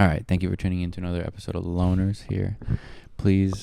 All right. Thank you for tuning in to another episode of Loners here. Please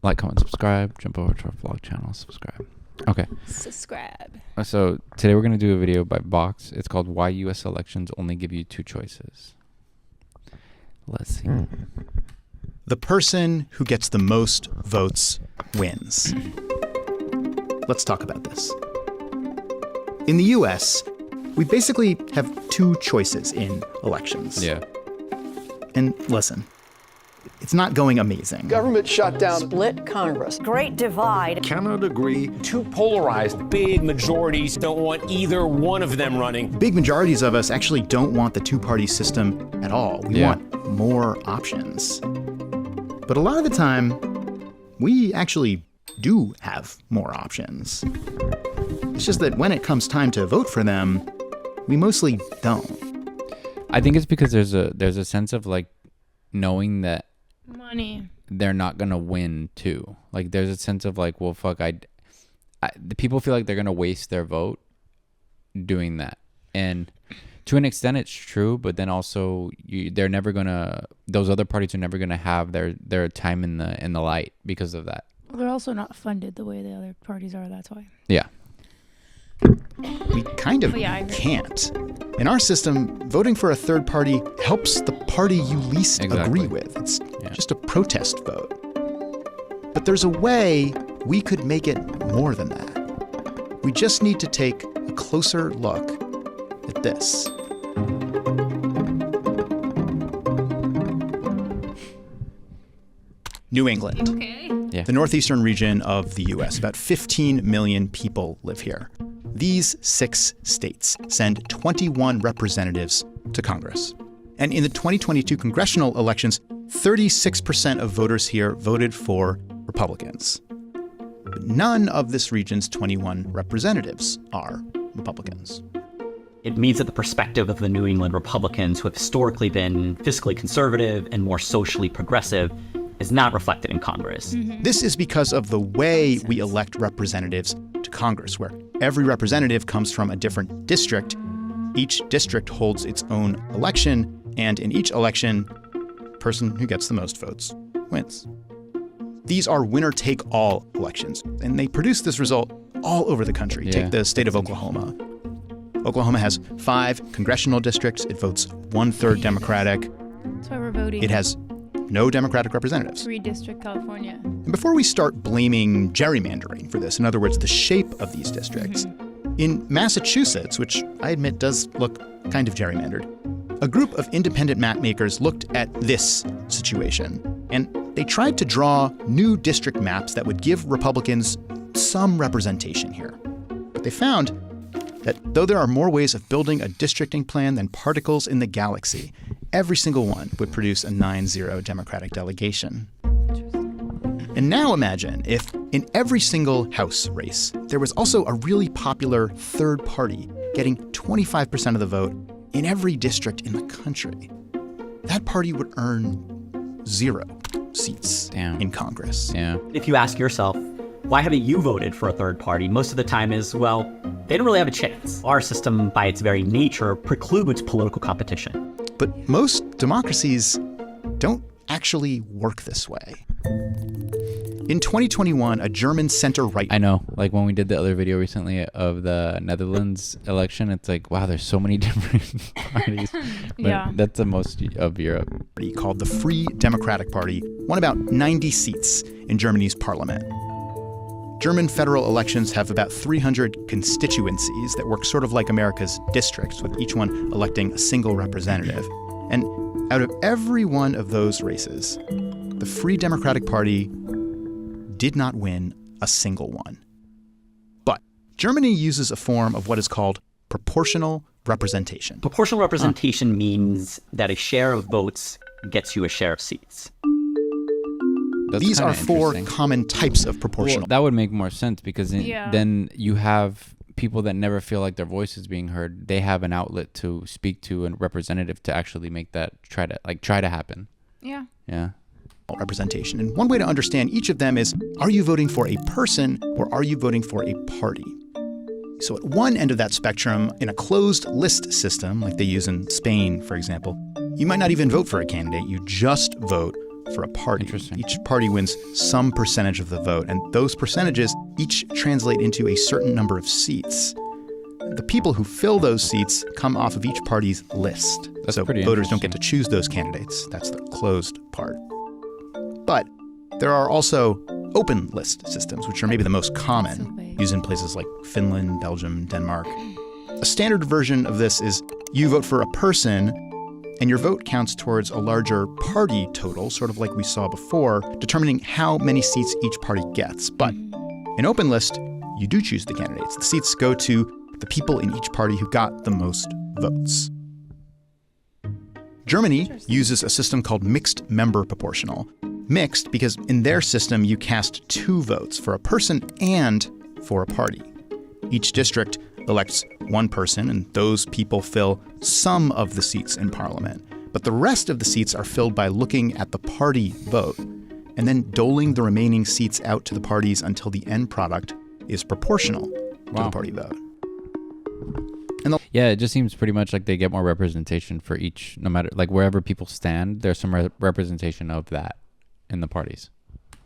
like, comment, subscribe. Jump over to our vlog channel. Subscribe. Okay. Subscribe. So today we're going to do a video by Vox. It's called Why U.S. Elections Only Give You Two Choices. Let's see. The person who gets the most votes wins. Let's talk about this. In the U.S., we basically have two choices in elections. Yeah. And listen, it's not going amazing. Government shutdown. Split Congress. Great divide. Cannot agree. Too polarized. Big majorities don't want either one of them running. Big majorities of us actually don't want the two-party system at all. We want more options. But a lot of the time, we actually do have more options. It's just that when it comes time to vote for them, we mostly don't. I think it's because there's a sense of like knowing that Money. they're not gonna win too. Like there's a sense of like, well, fuck, the people feel like they're gonna waste their vote doing that, and to an extent it's true. But then also they're never gonna. Those other parties are never gonna have their time in the light because of that. They're also not funded the way the other parties are. That's why. Yeah. We kind of Yeah, I agree. can't. In our system, voting for a third party helps the party you least agree with. It's just a protest vote. But there's a way we could make it more than that. We just need to take a closer look at this. New England. Okay. Yeah. The northeastern region of the U.S. About 15 million people live here. These 6 states send 21 representatives to Congress. And in the 2022 congressional elections, 36% of voters here voted for Republicans. But none of this region's 21 representatives are Republicans. It means that the perspective of the New England Republicans, who have historically been fiscally conservative and more socially progressive, is not reflected in Congress. This is because of the way we elect representatives to Congress, where every representative comes from a different district. Each district holds its own election, and in each election, the person who gets the most votes wins. These are winner-take-all elections, and they produce this result all over the country. Yeah. Take the state of Oklahoma. Oklahoma has 5 congressional districts. It votes 1/3 Democratic. That's why we're voting. It has no Democratic representatives. Redistrict California. And before we start blaming gerrymandering for this, in other words, the shape of these districts, in Massachusetts, which I admit does look kind of gerrymandered, a group of independent map makers looked at this situation, and they tried to draw new district maps that would give Republicans some representation here. But they found that though there are more ways of building a districting plan than particles in the galaxy, every single one would produce a 9-0 Democratic delegation. And now imagine if in every single House race, there was also a really popular third party getting 25% of the vote in every district in the country. That party would earn 0 seats in Congress. Yeah. If you ask yourself, why haven't you voted for a third party? Most of the time is, well, they don't really have a chance. Our system, by its very nature, precludes political competition. But most democracies don't actually work this way. In 2021, a German center-right... I know. Like when we did the other video recently of the Netherlands election, it's like, wow, there's so many different parties. But Yeah. that's the most of Europe. called the Free Democratic Party won about 90 seats in Germany's parliament. German federal elections have about 300 constituencies that work sort of like America's districts, with each one electing a single representative. And out of every one of those races, the Free Democratic Party did not win a single one. But Germany uses a form of what is called proportional representation. Proportional representation means that a share of votes gets you a share of seats. That's These kinda are 4 interesting. common types of proportional. Well, that would make more sense because Yeah. then you have people that never feel like their voice is being heard. They have an outlet to speak to and representative to actually make that try to happen. Yeah. Yeah. representation. And one way to understand each of them is, are you voting for a person or are you voting for a party? So at one end of that spectrum, in a closed list system, like they use in Spain, for example, you might not even vote for a candidate. You just vote for a party. Interesting. Each party wins some percentage of the vote, and those percentages each translate into a certain number of seats. The people who fill those seats come off of each party's list. That's so pretty voters don't interesting. get to choose those candidates. That's the closed part. But there are also open list systems, which are maybe the most common, used in places like Finland, Belgium, Denmark. A standard version of this is you vote for a person, and your vote counts towards a larger party total, sort of like we saw before, determining how many seats each party gets. But in open list, you do choose the candidates. The seats go to the people in each party who got the most votes. Germany uses a system called mixed member proportional. Mixed because in their system you cast 2 votes for a person and for a party. Each district elects 1 person, and those people fill some of the seats in parliament. But the rest of the seats are filled by looking at the party vote and then doling the remaining seats out to the parties until the end product is proportional to the party vote. Yeah, it just seems pretty much like they get more representation for each, no matter, like wherever people stand, there's some representation of that in the parties.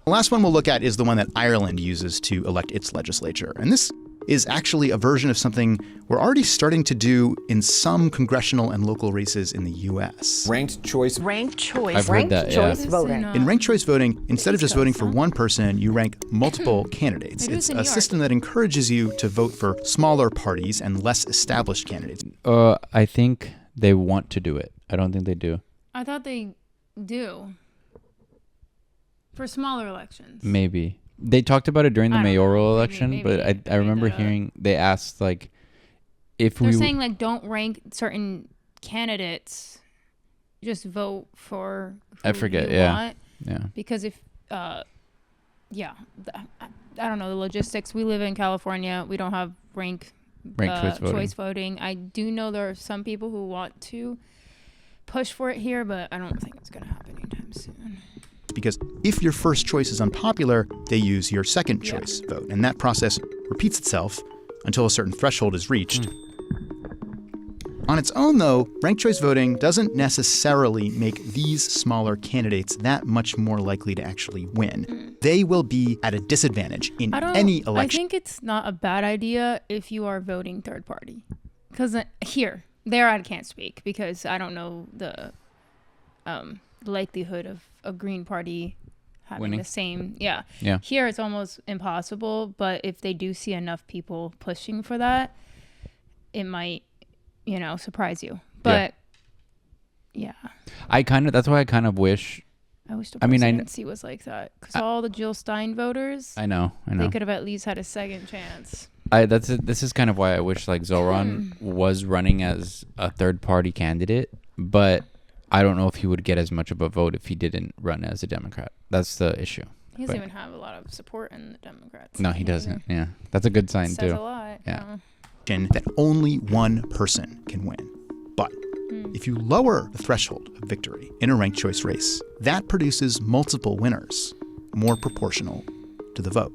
The last one we'll look at is the one that Ireland uses to elect its legislature. And this is actually a version of something we're already starting to do in some congressional and local races in the U.S. Ranked choice. Ranked choice. I've heard ranked that, yeah. choice voting. In ranked choice voting, instead of just voting for one person, you rank multiple candidates. Maybe It's it's in a New York. system that encourages you to vote for smaller parties and less established candidates. I think they want to do it. I don't think they do. I thought they do. For smaller elections. Maybe. They talked about it during the I don't know. mayoral Maybe- election, maybe but they I remember made that up. hearing they asked like if They're we saying like don't rank certain candidates, just vote for who I forget, you yeah. want. yeah. Because if I don't know the logistics. We live in California. We don't have ranked choice voting. I do know there are some people who want to push for it here, but I don't think it's going to happen anytime soon. Because if your first choice is unpopular, they use your second choice vote. And that process repeats itself until a certain threshold is reached. On its own, though, ranked choice voting doesn't necessarily make these smaller candidates that much more likely to actually win. They will be at a disadvantage in any I election. think it's not a bad idea if you are voting third party. Because there I can't speak because I don't know the likelihood of a Green Party having Winning. the same. Yeah. Yeah. Here it's almost impossible, but if they do see enough people pushing for that, it might, surprise you. But yeah. That's why I kind of wish. I wish the I mean, presidency was like that because all the Jill Stein voters, I know. they could have at least had a second chance. This is kind of why I wish like Zoran was running as a third party candidate, but I don't know if he would get as much of a vote if he didn't run as a Democrat. That's the issue. He doesn't But- even have a lot of support in the Democrats. No, he doesn't. Yeah, that's a good sign Says too. a lot. Yeah. That only one person can win. But if you lower the threshold of victory in a ranked choice race, that produces multiple winners, more proportional to the vote.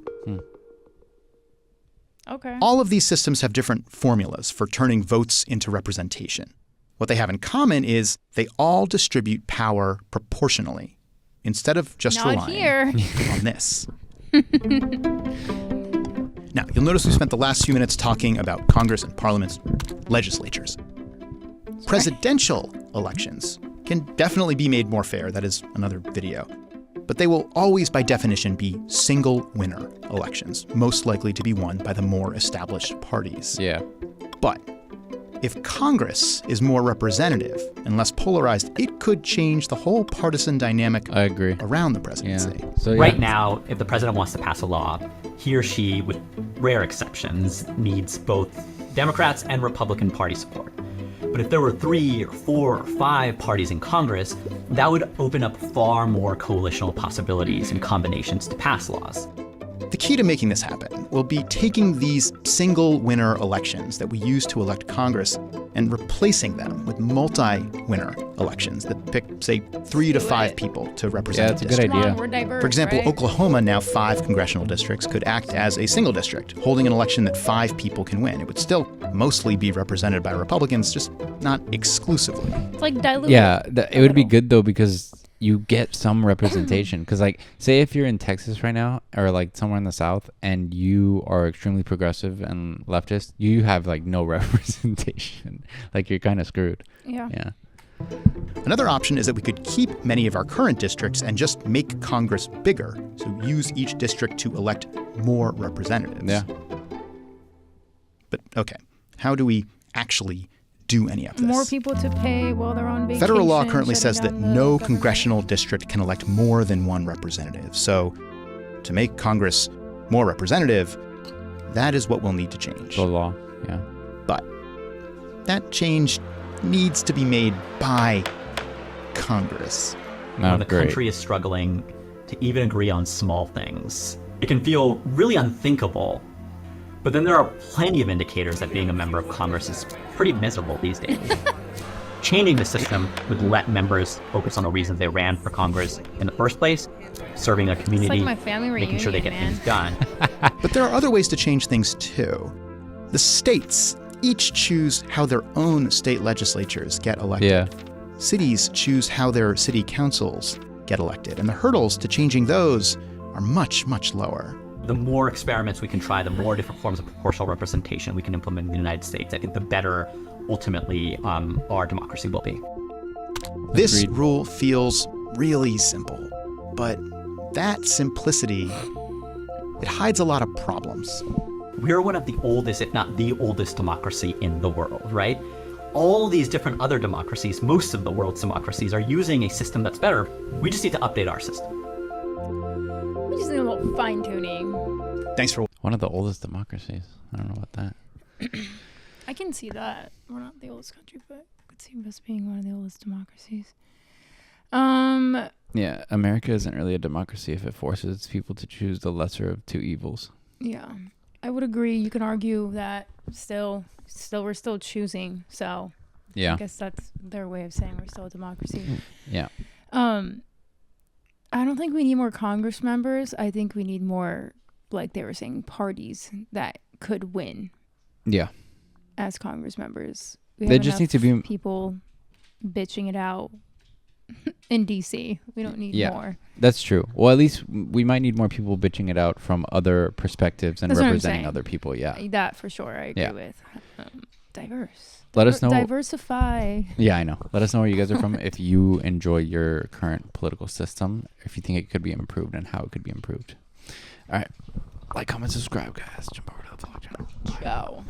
Okay. All of these systems have different formulas for turning votes into representation. What they have in common is they all distribute power proportionally, instead of just Not relying here. on this. Now, you'll notice we spent the last few minutes talking about Congress and Parliament's legislatures. Presidential elections can definitely be made more fair. That is another video. But they will always, by definition, be single winner elections, most likely to be won by the more established parties. Yeah. But if Congress is more representative and less polarized, it could change the whole partisan dynamic I agree. around the Yeah. presidency. So Right now, if the president wants to pass a law, he or she, with rare exceptions, needs both Democrats and Republican Party support. But if there were 3 or 4 or 5 parties in Congress, that would open up far more coalitional possibilities and combinations to pass laws. The key to making this happen will be taking these single winner elections that we use to elect Congress and replacing them with multi-winner elections that pick, say, 3 to 5 people to represent Yeah, that's a good district. idea. Come on, we're diverse, For example, right? Oklahoma, now 5 congressional districts, could act as a single district, holding an election that 5 people can win. It would still mostly be represented by Republicans, just not exclusively. It's like dilute. Yeah, it would be little. good though because you get some representation. Because like, say if you're in Texas right now or like somewhere in the South and you are extremely progressive and leftist, you have like no representation. Like you're kind of screwed. Yeah. Yeah. Another option is that we could keep many of our current districts and just make Congress bigger, so use each district to elect more representatives. Yeah. But okay, how do we actually do any of this? More people to pay while they're on vacation. Federal law currently shutting says that down the no government. congressional district can elect more than one representative. So, to make Congress more representative, that is what will need to change. The law. Yeah. But that change needs to be made by Congress. No, When the great. country is struggling to even agree on small things, it can feel really unthinkable. But then there are plenty of indicators that being a member of Congress is pretty miserable these days. Changing the system would let members focus on the reasons they ran for Congress in the first place, serving their community, my family making sure they get reunion, things done. But there are other ways to change things too. The states each choose how their own state legislatures get elected. Yeah. Cities choose how their city councils get elected, and the hurdles to changing those are much, much lower. The more experiments we can try, the more different forms of proportional representation we can implement in the United States, I think the better ultimately our democracy will be. This Agreed. rule feels really simple, but that simplicity, it hides a lot of problems. We're one of the oldest, if not the oldest democracy in the world, right? All these different other democracies, most of the world's democracies, are using a system that's better. We just need to update our system. We just need a little fine tuning. Thanks for One of the oldest democracies. I don't know about that. I can see that. We're not the oldest country, but I could see us being one of the oldest democracies. Yeah, America isn't really a democracy if it forces its people to choose the lesser of two evils. Yeah, I would agree. You can argue that still we're still choosing. So Yeah. I guess that's their way of saying we're still a democracy. Yeah. I don't think we need more Congress members. I think we need more, like they were saying, parties that could win Yeah. as Congress members. We They have just need enough to be- people bitching it out in DC. We don't need Yeah. more. That's true. Well, at least we might need more people bitching it out from other perspectives and That's what I'm representing saying. other people. Yeah. That for sure. I agree Yeah. with. Diverse. Let us know. Diversify. Yeah, I know. Let us know where you guys are from. If you enjoy your current political system, if you think it could be improved and how it could be improved. All right. Like, comment, subscribe, guys. Jump over to the vlog channel. Ciao.